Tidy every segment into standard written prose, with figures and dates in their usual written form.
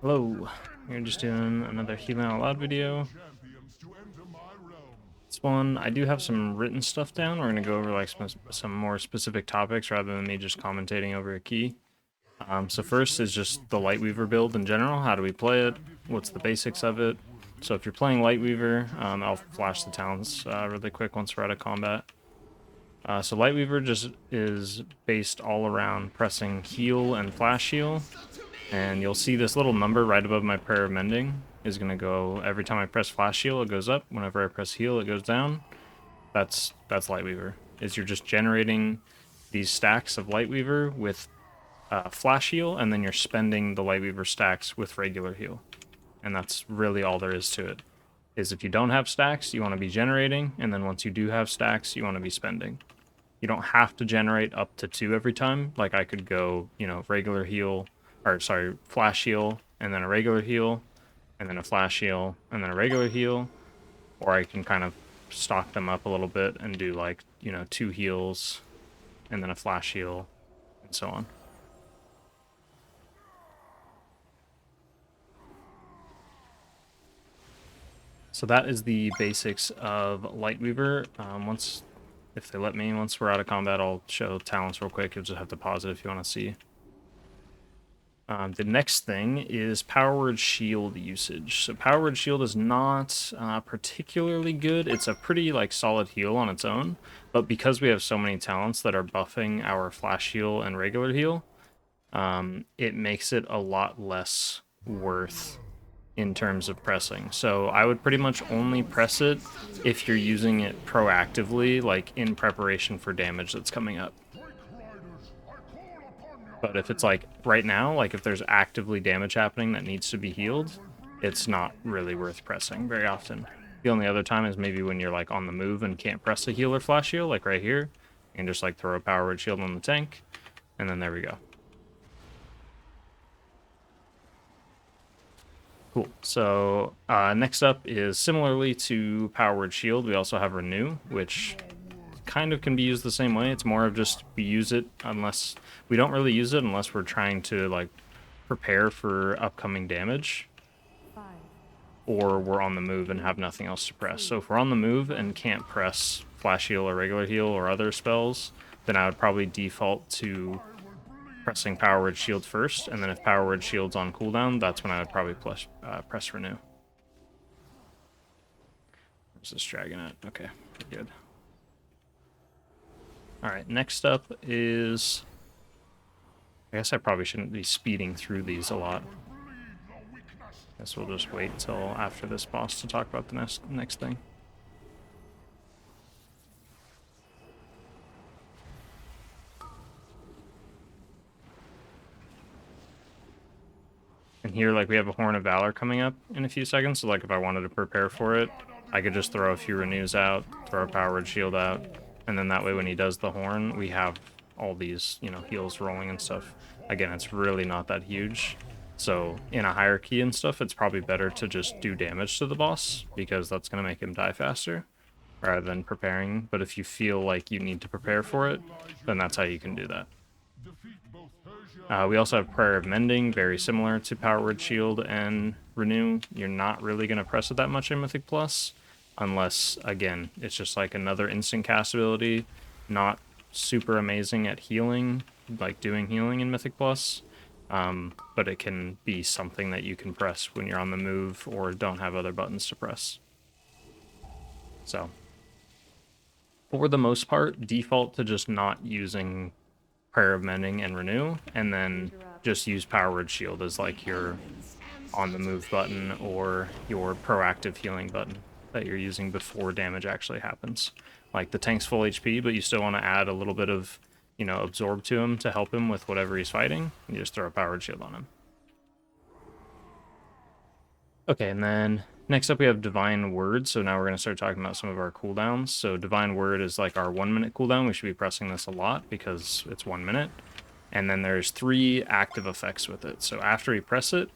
Hello, we're just doing another Healing Out Loud video. This one, I do have some written stuff down. We're going to go over like some more specific topics rather than me just commentating over a key. So first is just the Lightweaver build in general. How do we play it? What's the basics of it? So if you're playing Lightweaver, I'll flash the talents really quick once we're out of combat. So Lightweaver just is based all around pressing heal and flash heal. And you'll see this little number right above my Prayer of Mending is going to go, every time I press flash heal, it goes up. Whenever I press heal, it goes down. That's Lightweaver. Is you're just generating these stacks of Lightweaver with flash heal, and then you're spending the Lightweaver stacks with regular heal. And that's really all there is to it. Is if you don't have stacks, you want to be generating, and then once you do have stacks, you want to be spending. You don't have to generate up to 2 every time. Like I could go, regular heal, or sorry, flash heal, and then a regular heal, and then a flash heal, and then a regular heal. Or I can kind of stock them up a little bit and do like, 2 heals, and then a flash heal, and so on. So that is the basics of Lightweaver. If they let me, once we're out of combat, I'll show talents real quick. You'll just have to pause it if you want to see. The next thing is Power Word Shield usage. So Power Word Shield is not particularly good. It's a pretty solid heal on its own, but because we have so many talents that are buffing our flash heal and regular heal, it makes it a lot less worth in terms of pressing. So I would pretty much only press it if you're using it proactively, like in preparation for damage that's coming up. But if it's like right now, like if there's actively damage happening that needs to be healed, it's not really worth pressing very often. The only other time is maybe when you're like on the move and can't press a heal or flash heal, like right here, and just like throw a Power Word Shield on the tank, and then there we go. Cool. So next up is similarly to Power Word Shield, we also have Renew, which kind of can be used the same way. It's more of just we use it unless we don't really use it unless we're trying to like prepare for upcoming damage, or we're on the move and have nothing else to press. So if we're on the move and can't press flash heal or regular heal or other spells, then I would probably default to pressing Power Word Shield first, and then if Power Word Shield's on cooldown, that's when I would probably press Renew. Where's this dragon at? Okay, good. Alright, next up is... I guess I probably shouldn't be speeding through these a lot. Guess we'll just wait till after this boss to talk about the next thing. And here, like, we have a Horn of Valor coming up in a few seconds, so, like, if I wanted to prepare for it, I could just throw a few Renews out, throw a Power Word Shield out, and then that way when he does the Horn, we have all these, heals rolling and stuff. Again, it's really not that huge, so in a hierarchy and stuff, it's probably better to just do damage to the boss, because that's going to make him die faster, rather than preparing. But if you feel like you need to prepare for it, then that's how you can do that. We also have Prayer of Mending, very similar to Power Word Shield and Renew. You're not really going to press it that much in Mythic Plus, unless, again, it's just like another instant cast ability, not super amazing at healing, like doing healing in Mythic Plus, but it can be something that you can press when you're on the move or don't have other buttons to press. So, for the most part, default to just not using Prayer of Mending and Renew, and then just use Power Word Shield as like your on the move button or your proactive healing button that you're using before damage actually happens. Like the tank's full HP, but you still want to add a little bit of, absorb to him to help him with whatever he's fighting. You just throw a Power Word Shield on him. Okay, and then next up we have Divine Word. So now we're going to start talking about some of our cooldowns. So Divine Word is like our 1 minute cooldown. We should be pressing this a lot because it's 1 minute. And then there's 3 active effects with it. So after we press it,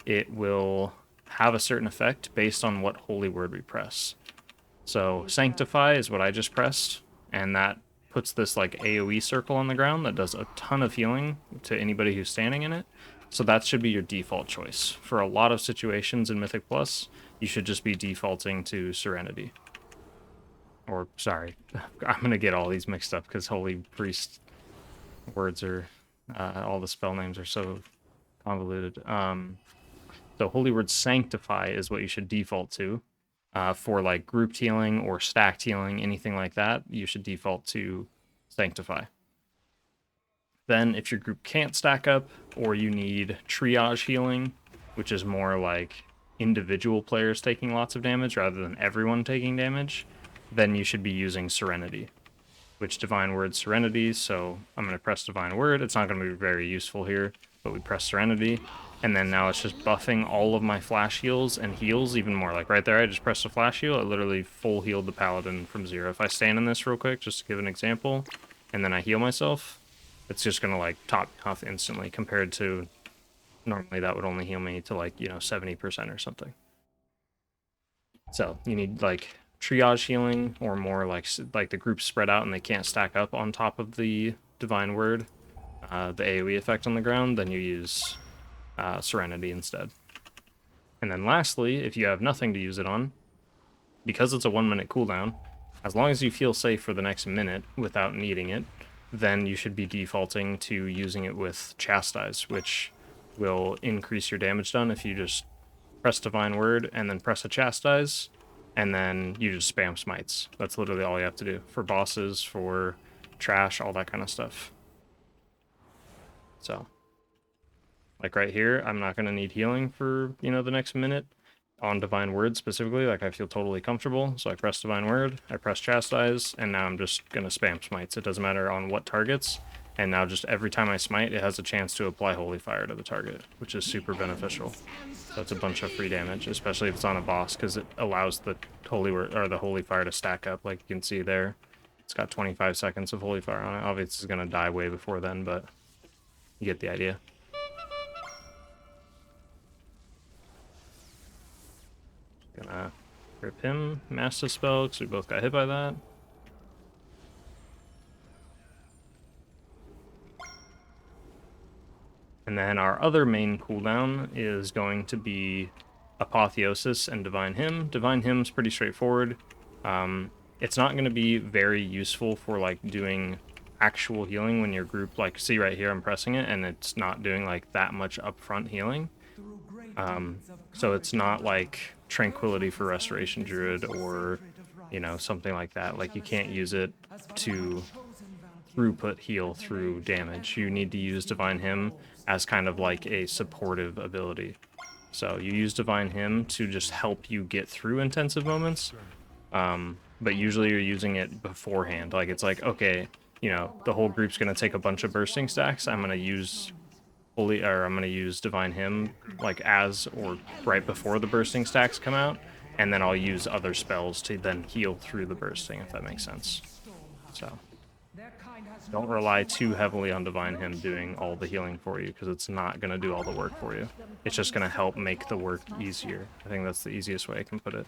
it will have a certain effect based on what holy word we press. So Sanctify is what I just pressed, and that puts this like AoE circle on the ground that does a ton of healing to anybody who's standing in it. So that should be your default choice. For a lot of situations in Mythic Plus, you should just be defaulting to Serenity. Or, sorry, I'm going to get all these mixed up because Holy Priest words are, all the spell names are so convoluted. So Holy Word Sanctify is what you should default to. For like grouped healing or stacked healing, anything like that, you should default to Sanctify. Then if your group can't stack up, or you need triage healing, which is more like individual players taking lots of damage rather than everyone taking damage, then you should be using Serenity, which Divine Word Serenity. So I'm going to press Divine Word. It's not going to be very useful here, but we press Serenity. And then now it's just buffing all of my flash heals and heals even more. Like right there, I just pressed a flash heal. It literally full healed the Paladin from 0. If I stand in this real quick, just to give an example, and then I heal myself, it's just going to like top me off instantly compared to normally that would only heal me to like, 70% or something. So you need like triage healing or more like the group spread out and they can't stack up on top of the Divine Word, the AoE effect on the ground, then you use Serenity instead. And then lastly, if you have nothing to use it on, because it's a 1-minute cooldown, as long as you feel safe for the next minute without needing it, then you should be defaulting to using it with Chastise, which will increase your damage done if you just press Divine Word and then press a Chastise, and then you just spam smites. That's literally all you have to do for bosses, for trash, all that kind of stuff. So, like right here, I'm not going to need healing for, the next minute on Divine Word specifically. Like I feel totally comfortable. So I press Divine Word, I press Chastise, and now I'm just going to spam smites. It doesn't matter on what targets. And now just every time I smite, it has a chance to apply Holy Fire to the target, which is super beneficial. So it's a bunch of free damage, especially if it's on a boss, because it allows the Holy Fire to stack up. Like you can see there, it's got 25 seconds of Holy Fire on it. Obviously, it's going to die way before then, but you get the idea. Gonna rip him, Master Spell, because we both got hit by that. And then our other main cooldown is going to be Apotheosis and Divine Hymn. Divine Hymn's pretty straightforward. It's not going to be very useful for like doing actual healing when your group, like see right here, I'm pressing it and it's not doing like that much upfront healing. So it's not like Tranquility for Restoration Druid or, something like that. Like you can't use it to throughput heal through damage. You need to use Divine Hymn as kind of like a supportive ability. So you use Divine Hymn to just help you get through intensive moments, but usually you're using it beforehand. Like it's like, okay, the whole group's going to take a bunch of bursting stacks. I'm going to use Divine Hymn like as or right before the bursting stacks come out, and then I'll use other spells to then heal through the bursting, if that makes sense. So don't rely too heavily on Divine Hymn doing all the healing for you, because it's not going to do all the work for you. It's just going to help make the work easier. I think that's the easiest way I can put it.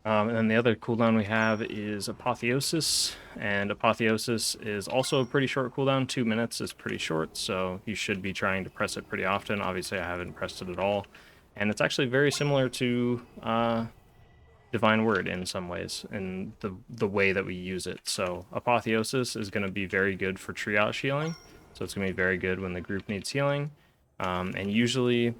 And then the other cooldown we have is Apotheosis, and Apotheosis is also a pretty short cooldown. 2 minutes is pretty short, so you should be trying to press it pretty often. Obviously, I haven't pressed it at all, and it's actually very similar to Divine Word in some ways, in the way that we use it. So Apotheosis is going to be very good for triage healing, so it's going to be very good when the group needs healing, and usually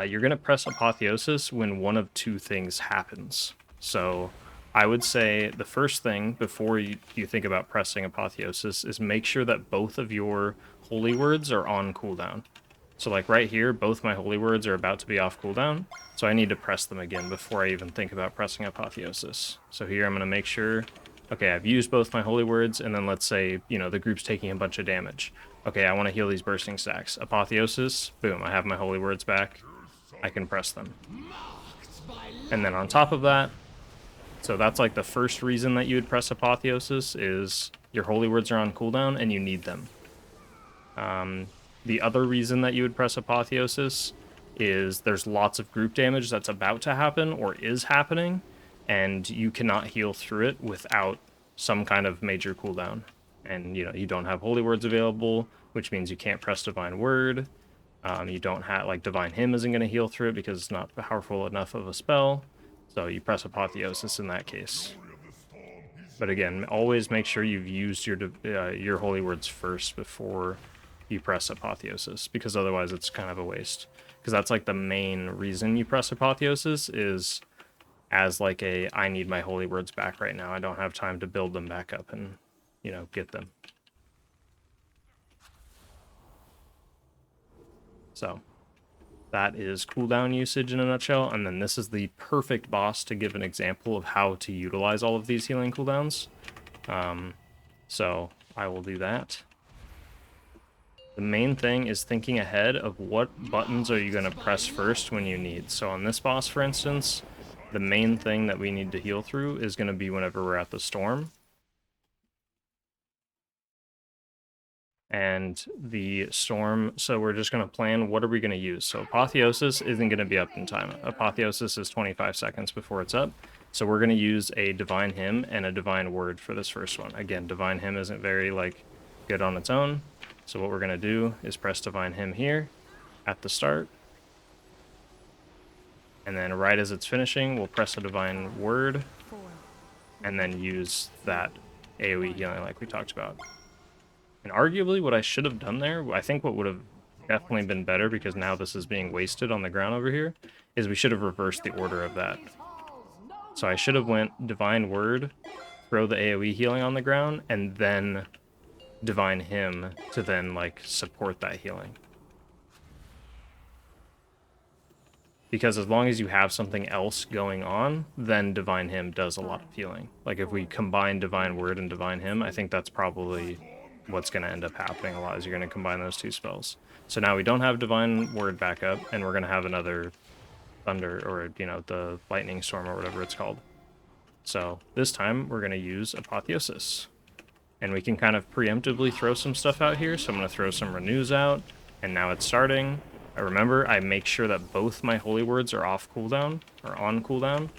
you're going to press Apotheosis when one of two things happens. So I would say the first thing before you think about pressing Apotheosis is make sure that both of your holy words are on cooldown. So like right here, both my holy words are about to be off cooldown, so I need to press them again before I even think about pressing Apotheosis. So here I'm going to make sure, okay, I've used both my holy words, and then let's say, the group's taking a bunch of damage. Okay, I want to heal these bursting stacks. Apotheosis, boom, I have my holy words back. I can press them. And then on top of that, so that's like the first reason that you would press Apotheosis is your holy words are on cooldown and you need them. The other reason that you would press Apotheosis is there's lots of group damage that's about to happen or is happening, and you cannot heal through it without some kind of major cooldown. and you don't have holy words available, which means you can't press divine word. You don't have, like, divine hymn isn't going to heal through it because it's not powerful enough of a spell. So you press apotheosis in that case. But again, always make sure you've used your holy words first before you press apotheosis, because otherwise it's kind of a waste. Because that's like the main reason you press apotheosis, is as like a, I need my holy words back right now. I don't have time to build them back up and, get them. So that is cooldown usage in a nutshell. And then this is the perfect boss to give an example of how to utilize all of these healing cooldowns. So I will do that. The main thing is thinking ahead of what buttons are you going to press first when you need. So on this boss, for instance, the main thing that we need to heal through is going to be whenever we're at the storm. And the storm, so we're just going to plan what are we going to use. So apotheosis isn't going to be up in time. Apotheosis is 25 seconds before it's up. So we're going to use a divine hymn and a divine word for this first one. Again, divine hymn isn't very good on its own. So what we're going to do is press divine hymn here at the start. And then right as it's finishing, we'll press a divine word and then use that AoE healing like we talked about. And arguably what I should have done there, I think what would have definitely been better, because now this is being wasted on the ground over here, is we should have reversed the order of that. So I should have went divine word, throw the AoE healing on the ground, and then divine hymn to then support that healing. Because as long as you have something else going on, then divine hymn does a lot of healing. Like if we combine divine word and divine hymn, I think that's probably what's going to end up happening a lot, is you're going to combine those two spells. So now we don't have divine word backup, and we're going to have another thunder, or the lightning storm, or whatever it's called. So this time we're going to use apotheosis, and we can kind of preemptively throw some stuff out here. So I'm going to throw some renews out, and now it's starting. Remember, I make sure that both my holy words are off cooldown, or on cooldown.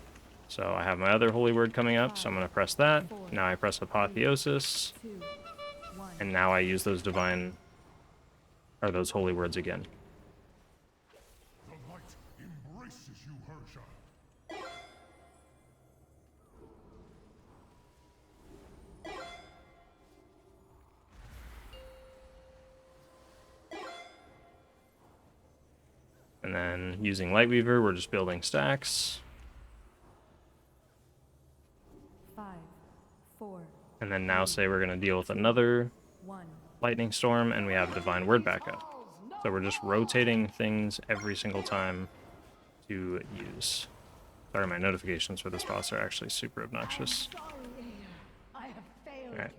So I have my other holy word coming up, so I'm going to press that. Now I press apotheosis, and now I use those divine, or those holy words again. The light embraces you, Hersha. And then using Lightweaver, we're just building stacks. 5, 4. And then now say we're going to deal with another lightning storm, and we have divine word backup. So we're just rotating things every single time to use. Sorry, my notifications for this boss are actually super obnoxious. Alright,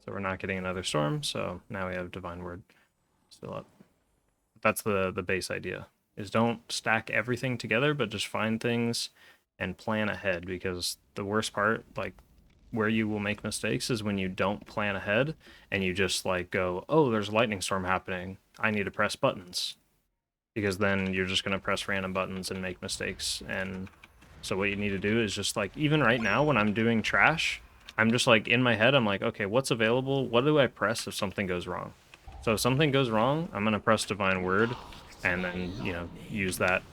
so we're not getting another storm, so now we have divine word still up. That's the base idea, is don't stack everything together, but just find things and plan ahead, because the worst part, where you will make mistakes, is when you don't plan ahead and you just go, oh, there's a lightning storm happening, I need to press buttons. Because then you're just going to press random buttons and make mistakes. And so what you need to do is just even right now when I'm doing trash, I'm just in my head, I'm okay, what's available? What do I press if something goes wrong? So if something goes wrong, I'm going to press divine word and then, use that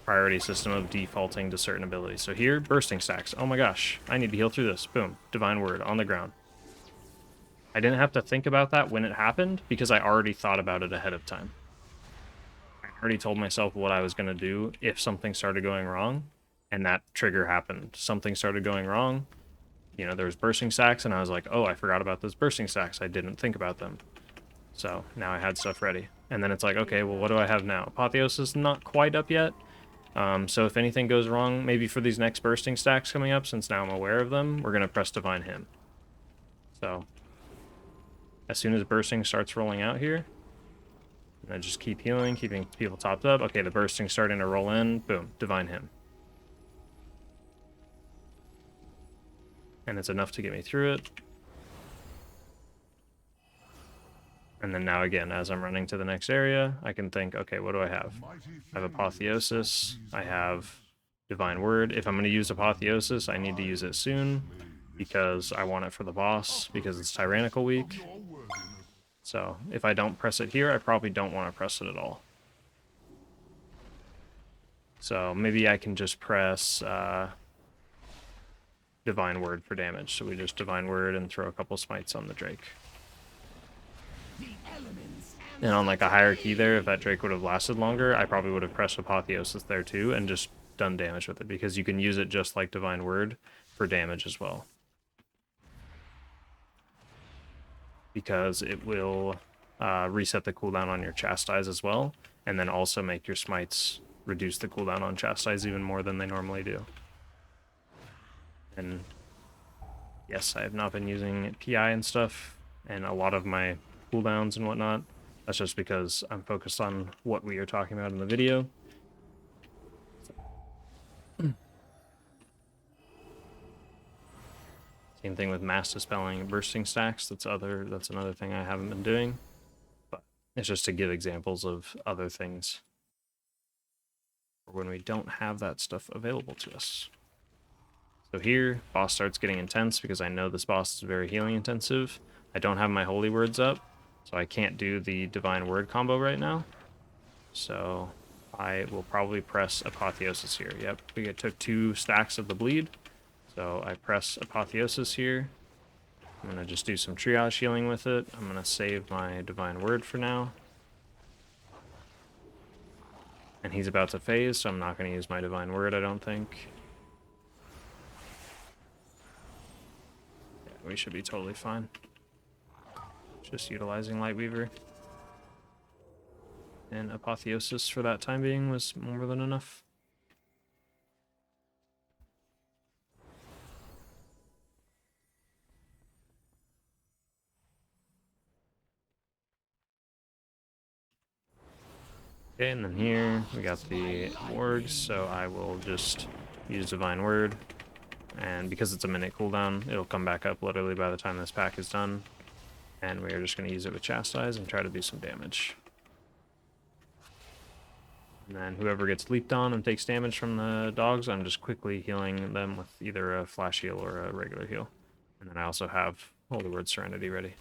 priority system of defaulting to certain abilities. So here, bursting stacks. Oh my gosh, I need to heal through this. Boom, divine word on the ground. I didn't have to think about that when it happened, because I already thought about it ahead of time. I already told myself what I was going to do if something started going wrong, and that trigger happened. Something started going wrong, there was bursting stacks, and I was like, oh, I forgot about those bursting stacks. I didn't think about them. So now I had stuff ready. And then it's okay, well, what do I have now? Apotheosis is not quite up yet. So if anything goes wrong, maybe for these next bursting stacks coming up, since now I'm aware of them, we're going to press divine hymn. So as soon as bursting starts rolling out here, and I just keep healing, keeping people topped up. Okay, the bursting's starting to roll in. Boom, divine hymn. And it's enough to get me through it. And then now again, as I'm running to the next area, I can think, okay, what do I have? I have apotheosis, I have divine word. If I'm going to use apotheosis, I need to use it soon. because I want it for the boss, because it's Tyrannical week. So if I don't press it here, I probably don't want to press it at all. So maybe I can just press Divine Word for damage. So we just Divine Word and throw a couple smites on the Drake. And on like a higher key there, if that Drake would have lasted longer, I probably would have pressed Apotheosis there too and just done damage with it, because you can use it just like Divine Word for damage as well. Because it will reset the cooldown on your Chastise as well, and then also make your smites reduce the cooldown on Chastise even more than they normally do. And yes, I have not been using PI and stuff, and a lot of my cooldowns and whatnot. That's just because I'm focused on what we are talking about in the video. Same thing with mass dispelling and bursting stacks. That's another thing I haven't been doing. But it's just to give examples of other things when we don't have that stuff available to us. So here, boss starts getting intense because I know this boss is very healing intensive. I don't have my holy words up, so I can't do the divine word combo right now. So I will probably press Apotheosis here. Yep, we took 2 stacks of the bleed. So I press Apotheosis here. I'm going to just do some triage healing with it. I'm going to save my divine word for now. And he's about to phase, so I'm not going to use my divine word, I don't think. Yeah, we should be totally fine. Just utilizing Lightweaver. And Apotheosis for that time being was more than enough. Okay, and then here we got the wargs, so I will just use Divine Word. And because it's a minute cooldown, it'll come back up literally by the time this pack is done. And we are just going to use it with Chastise and try to do some damage. And then whoever gets leaped on and takes damage from the dogs, I'm just quickly healing them with either a flash heal or a regular heal. And then I also have Holy Word Serenity ready.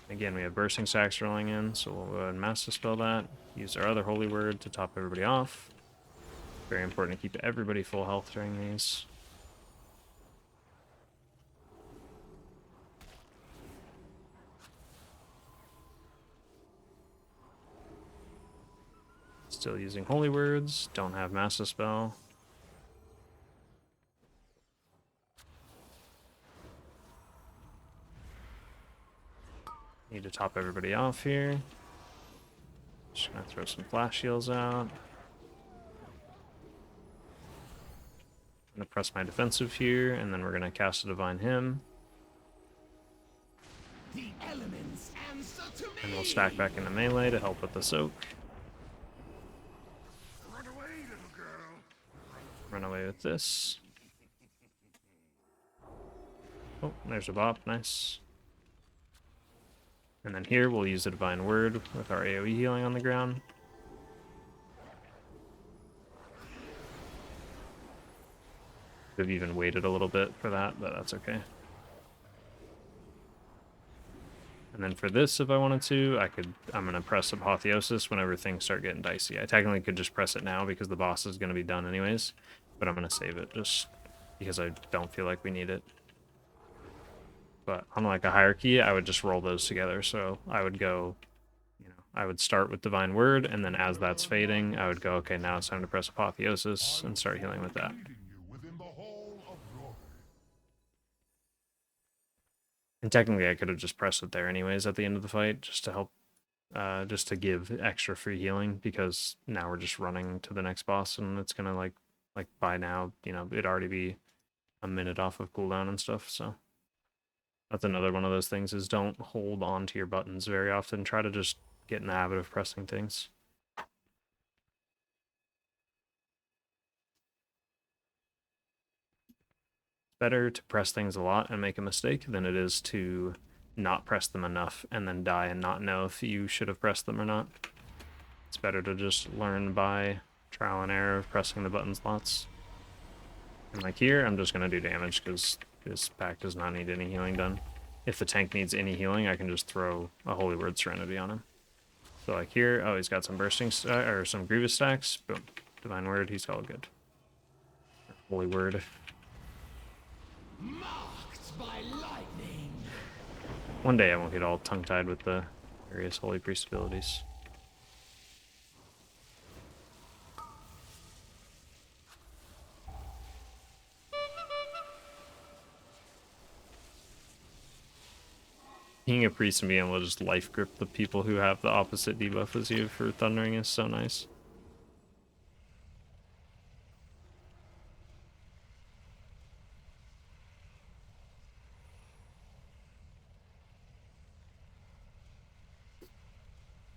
Again, we have Bursting Stacks rolling in, so we'll go ahead and Mass Dispel that. Use our other Holy Word to top everybody off. Very important to keep everybody full health during these. Still using Holy Words, don't have Mass Dispel. Need to top everybody off here. Just gonna throw some flash heals out. I'm gonna press my defensive here, and then we're gonna cast a Divine Hymn. The elements answer to me. And we'll stack back into melee to help with the soak. Run away, little girl. Run away with this. Oh, there's a bop, nice. And then here we'll use the Divine Word with our AoE healing on the ground. Could have even waited a little bit for that, but that's okay. And then for this, if I wanted to, I'm going to press Apotheosis whenever things start getting dicey. I technically could just press it now because the boss is going to be done anyways, but I'm going to save it just because I don't feel like we need it. But on like a hierarchy, I would just roll those together. So I would go, I would start with Divine Word, and then as that's fading, I would go, okay, now it's time to press Apotheosis and start healing with that. Within the hall of glory. And technically, I could have just pressed it there anyways at the end of the fight, just to help, just to give extra free healing, because now we're just running to the next boss, and it's gonna like by now, it'd already be a minute off of cooldown and stuff, so. That's another one of those things, is don't hold on to your buttons very often. Try to just get in the habit of pressing things. It's better to press things a lot and make a mistake than it is to not press them enough and then die and not know if you should have pressed them or not. It's better to just learn by trial and error of pressing the buttons lots. And like here, I'm just going to do damage because this pack does not need any healing done. If the tank needs any healing, I can just throw a Holy Word Serenity on him. So like here, oh, he's got some bursting or some Grievous stacks. Boom. Divine Word, he's all good. Holy Word. Marked by lightning. One day I won't get all tongue-tied with the various Holy Priest abilities. Being a priest and being able to just life grip the people who have the opposite debuff as you for thundering is so nice.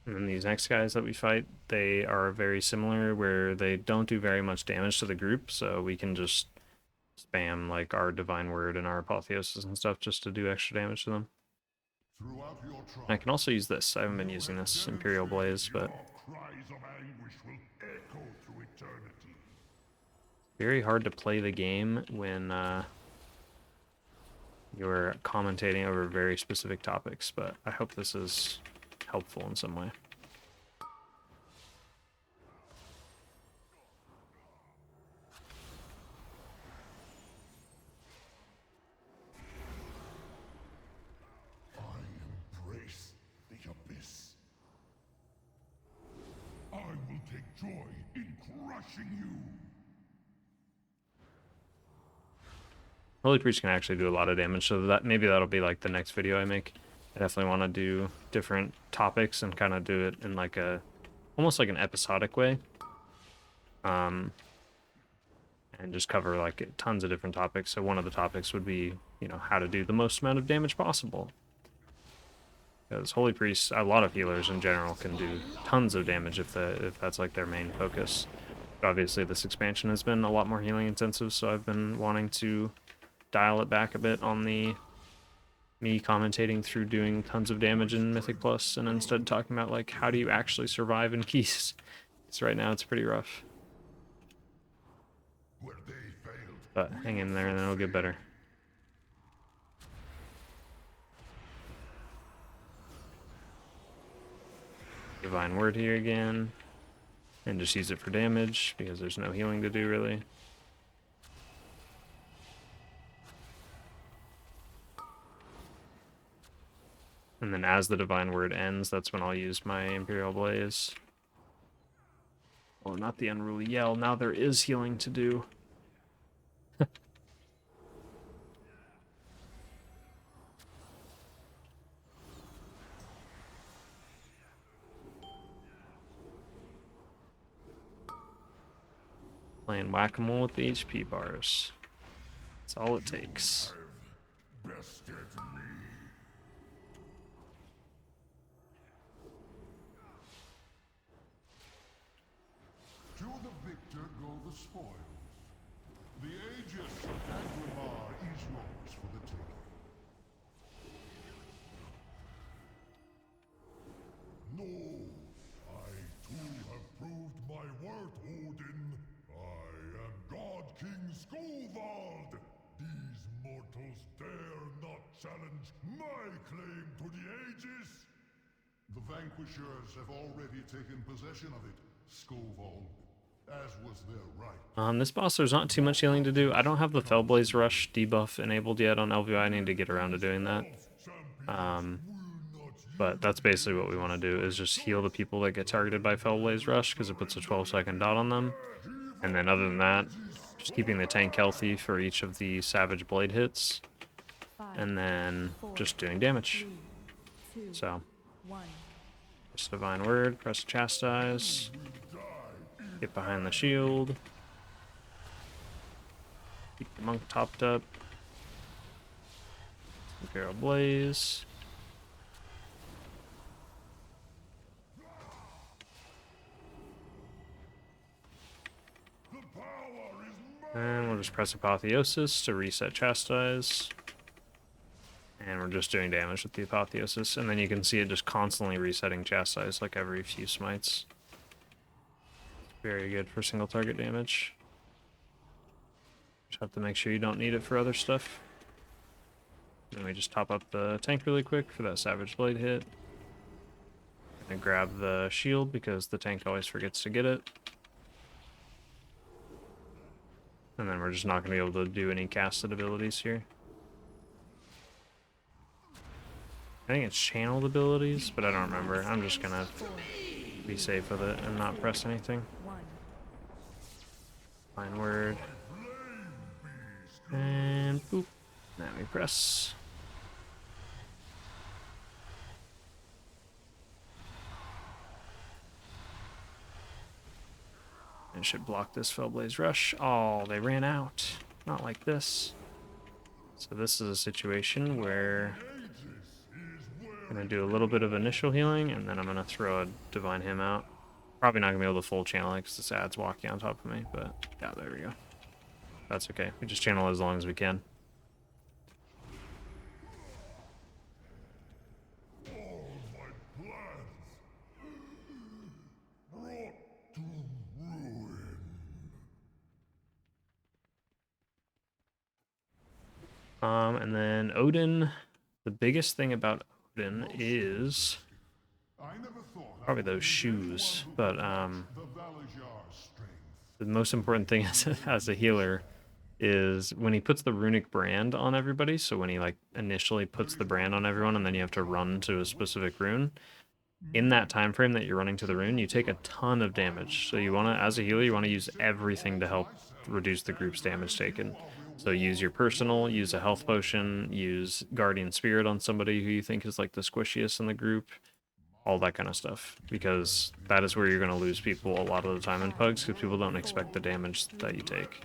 And then these next guys that we fight, they are very similar where they don't do very much damage to the group, so we can just spam like our Divine Word and our Apotheosis and stuff just to do extra damage to them. Throughout your trial, I can also use this. I haven't been using this Imperial Blaze, but cries of anguish will echo through eternity. very hard to play the game when you're commentating over very specific topics, but I hope this is helpful in some way. I embrace the abyss. I will take joy in crushing you. Holy Priest can actually do a lot of damage, so that maybe that'll be like the next video I make. I definitely want to do different topics and kind of do it in like a almost like an episodic way. And just cover like tons of different topics. So one of the topics would be, you know, how to do the most amount of damage possible. Because Holy Priests, a lot of healers in general can do tons of damage if that's like their main focus. But obviously this expansion has been a lot more healing intensive, so I've been wanting to dial it back a bit on the me commentating through doing tons of damage in Mythic Plus, and instead talking about like how do you actually survive in keys. Because right now it's pretty rough. Where they failed, But hang in there and then it'll get better. Divine Word here again. And just use it for damage because there's no healing to do really. And then as the Divine Word ends, that's when I'll use my Imperial Blaze. Oh, not the Unruly Yell. Now there is healing to do. Playing whack-a-mole with the HP bars. That's all it takes. bested me. To the victor go the spoils. The Aegis of Agrimar is yours for the taking. No, I too have proved my worth, Odyn. I am God King Skovald. These mortals dare not challenge my claim to the Aegis. The Vanquishers have already taken possession of it, Skovald, as was their right. This boss, there's not too much healing to do. I don't have the Fellblaze Rush debuff enabled yet on LVI. I need to get around to doing that. But that's basically what we want to do, is just heal the people that get targeted by Fellblaze Rush, because it puts a 12-second dot on them. And then other than that, just keeping the tank healthy for each of the Savage Blade hits. And then just doing damage. So, press Divine Word, press Chastise. Get behind the shield. Keep the monk topped up. Imperial Blaze. And we'll just press Apotheosis to reset Chastise. And we're just doing damage with the Apotheosis. And then you can see it just constantly resetting Chastise like every few smites. Very good for single target damage. Just have to make sure you don't need it for other stuff. Then we just top up the tank really quick for that Savage Blade hit. And grab the shield because the tank always forgets to get it. And then we're just not going to be able to do any casted abilities here. I think it's channeled abilities, but I don't remember. I'm just going to be safe with it and not press anything. Fine word. And boop. Now we press. And should block this Fellblaze Rush. Oh, they ran out. Not like this. So this is a situation where I'm going to do a little bit of initial healing, and then I'm going to throw a Divine Hymn out. Probably not going to be able to full channel it because this ad's walking on top of me, but yeah, there we go. That's okay. We just channel as long as we can. All my plans brought to ruin. And then Odyn, the biggest thing about Odyn is probably those shoes, but the most important thing as a healer is when he puts the runic brand on everybody. So when he like initially puts the brand on everyone and then you have to run to a specific rune, in that time frame that you're running to the rune, you take a ton of damage. So you want to, as a healer, you want to use everything to help reduce the group's damage taken. So use your personal, use a health potion, use Guardian Spirit on somebody who you think is like the squishiest in the group, all that kind of stuff. Because that is where you're going to lose people a lot of the time in pugs, because people don't expect the damage that you take.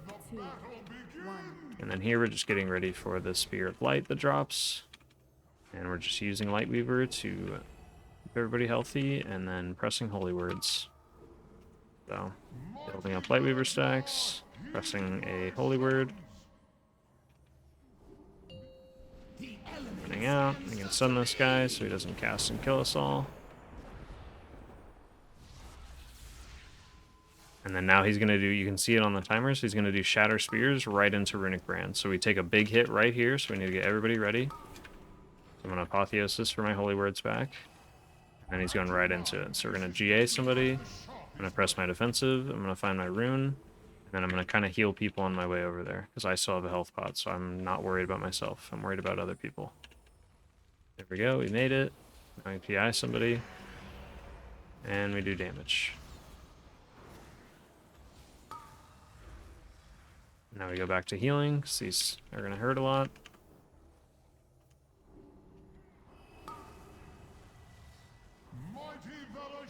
And then here we're just getting ready for the Spear of Light that drops. And we're just using Lightweaver to keep everybody healthy, and then pressing Holy Words. So, building up Lightweaver stacks, pressing a Holy Word. Running out, we can stun this guy so he doesn't cast and kill us all. And then now he's going to do, you can see it on the timer, so he's going to do Shatter Spears right into Runic Brand. So we take a big hit right here, so we need to get everybody ready. I'm going to Apotheosis for my Holy Words back. And he's going right into it. So we're going to GA somebody. I'm going to press my defensive. I'm going to find my rune. And then I'm going to kind of heal people on my way over there, because I still have a health pot, so I'm not worried about myself. I'm worried about other people. There we go, we made it. Now we PI somebody. And we do damage. Now we go back to healing, because these are going to hurt a lot.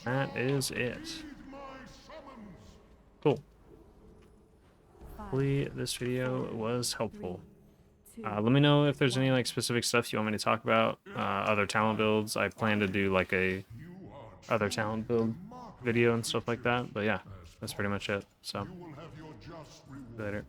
That is it. Cool. Hopefully this video was helpful. Let me know if there's any like specific stuff you want me to talk about. Other talent builds. I plan to do like a other talent build video and stuff like that. But yeah, that's pretty much it. So later.